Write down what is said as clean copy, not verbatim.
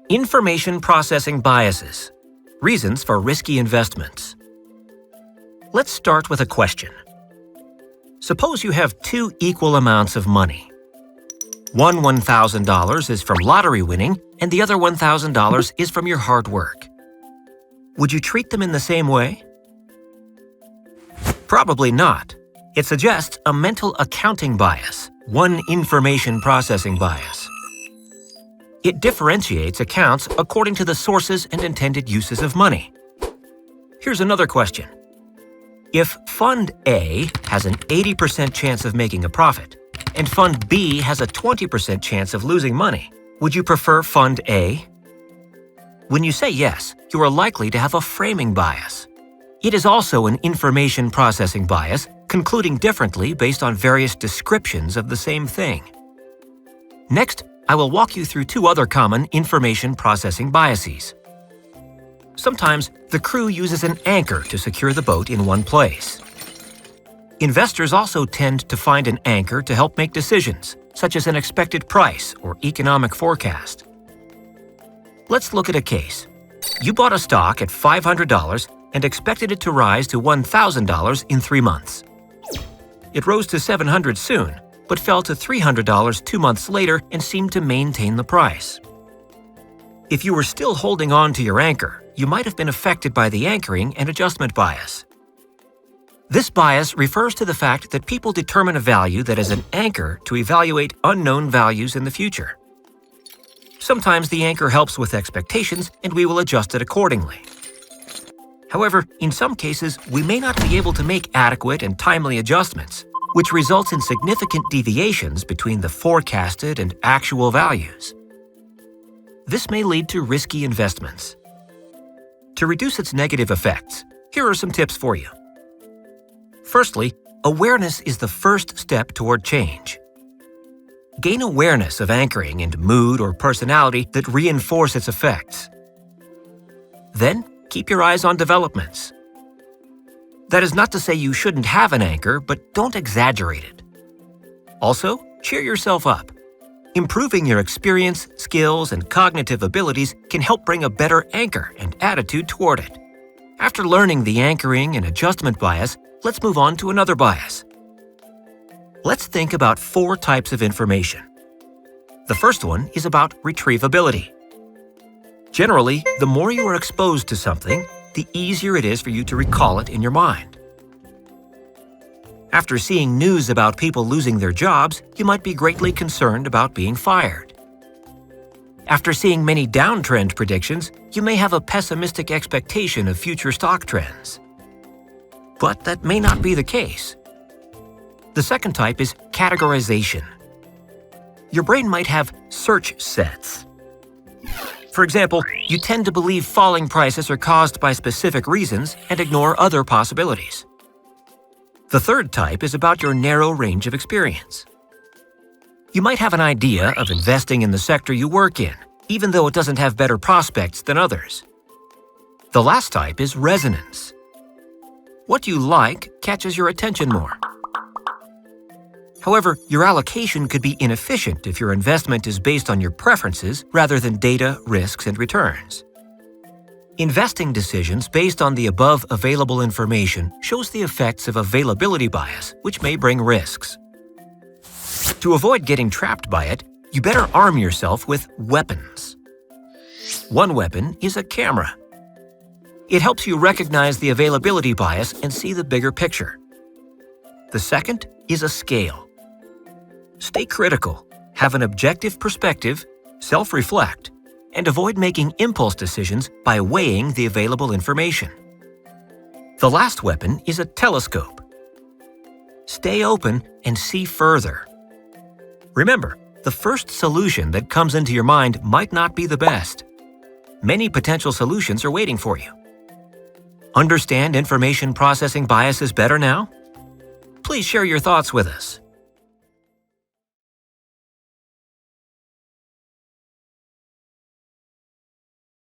Information processing biases. Reasons for risky investments. Let's start with a question. Suppose you have two equal amounts of money. One $1,000 is from lottery winning, and the other $1,000 is from your hard work. Would you treat them in the same way? Probably not. It suggests a mental accounting bias, one information processing bias. It differentiates accounts according to the sources and intended uses of money. Here's another question. If Fund A has an 80% chance of making a profit, and Fund B has a 20% chance of losing money, would you prefer Fund A? When you say yes, you are likely to have a framing bias. It is also an information processing bias, concluding differently based on various descriptions of the same thing. Next, I will walk you through two other common information processing biases. Sometimes, the crew uses an anchor to secure the boat in one place. Investors also tend to find an anchor to help make decisions, such as an expected price or economic forecast. Let's look at a case. You bought a stock at $500 and expected it to rise to $1,000 in 3 months. It rose to $700 soon, but fell to $300 2 months later and seemed to maintain the price. If you were still holding on to your anchor, you might have been affected by the anchoring and adjustment bias. This bias refers to the fact that people determine a value that is an anchor to evaluate unknown values in the future. Sometimes the anchor helps with expectations and we will adjust it accordingly. However, in some cases, we may not be able to make adequate and timely adjustments, which results in significant deviations between the forecasted and actual values. This may lead to risky investments. To reduce its negative effects, here are some tips for you. Firstly, awareness is the first step toward change. Gain awareness of anchoring and mood or personality that reinforce its effects. Then, keep your eyes on developments. That is not to say you shouldn't have an anchor, but don't exaggerate it. Also, cheer yourself up. Improving your experience, skills, and cognitive abilities can help bring a better anchor and attitude toward it. After learning the anchoring and adjustment bias, let's move on to another bias. Let's think about 4 types of information. The first one is about retrievability. Generally, the more you are exposed to something, the easier it is for you to recall it in your mind. After seeing news about people losing their jobs, you might be greatly concerned about being fired. After seeing many downtrend predictions, you may have a pessimistic expectation of future stock trends. But that may not be the case. The second type is categorization. Your brain might have search sets. For example, you tend to believe falling prices are caused by specific reasons and ignore other possibilities. The third type is about your narrow range of experience. You might have an idea of investing in the sector you work in, even though it doesn't have better prospects than others. The last type is resonance. What you like catches your attention more. However, your allocation could be inefficient if your investment is based on your preferences rather than data, risks, and returns. Investing decisions based on the above available information shows the effects of availability bias, which may bring risks. To avoid getting trapped by it, you better arm yourself with weapons. One weapon is a camera. It helps you recognize the availability bias and see the bigger picture. The second is a scale. Stay critical, have an objective perspective, self-reflect, and avoid making impulse decisions by weighing the available information. The last weapon is a telescope. Stay open and see further. Remember, the first solution that comes into your mind might not be the best. Many potential solutions are waiting for you. Understand information processing biases better now? Please share your thoughts with us.